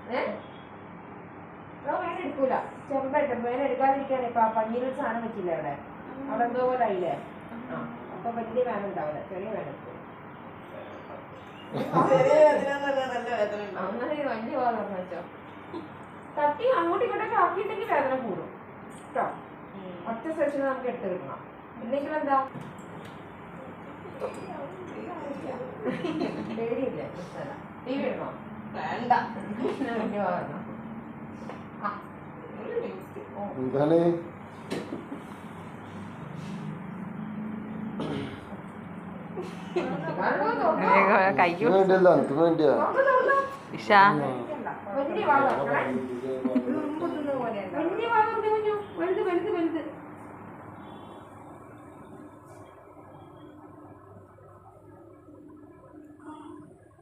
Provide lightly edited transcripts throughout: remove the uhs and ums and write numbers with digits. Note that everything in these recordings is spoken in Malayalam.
വേന എടുക്കൂല ചെറുതായിട്ട് വേന എടുക്കാതിരിക്കാണ് ഇപ്പൊ പഞ്ഞിലൊരു സാധനം വെച്ചില്ലേ അവിടെ എന്തോ പോലെ ആയില്ലേ ആ അപ്പൊ വലിയ വേന ഉണ്ടാവില്ല ചെറിയ വേന എടുക്കും വലിയ വേദന വെച്ചോ തട്ടി അങ്ങോട്ടും ഇങ്ങോട്ടൊക്കെ ആക്കിയിട്ടെങ്കിൽ വേദന കൂടും കേട്ടോ ഒറ്റ സെഷൻ നമുക്ക് എടുത്ത് കിട്ടണം ഇല്ലെങ്കിൽ എന്താ പേടിയില്ലേ ടി വി ഇടണോ വേണ്ട വലിയ വേദന എന്താണ് വേണ്ടിയല്ല എനിക്ക് വേണ്ടിയാ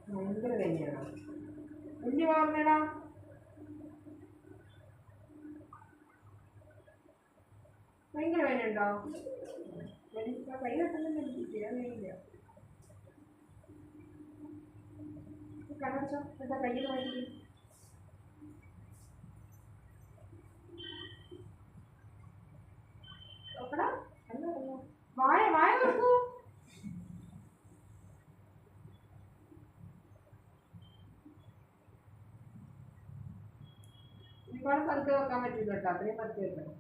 ഭയങ്കര വേദനയാണോ വലിയ വാർന്നേടാ ഭയങ്കര വേദനയുണ്ടോ കൈ കെട്ടുന്നില്ല വേദനയില്ല കടച്ചോ എന്താ കയ്യിൽ മാറ്റി നോക്കടാ വായ വായ നോക്കൂ ഒരുപാട് പതുക്കെ വെക്കാൻ പറ്റില്ല കേട്ടോ അത്രയും പതുക്കെ വെക്കണം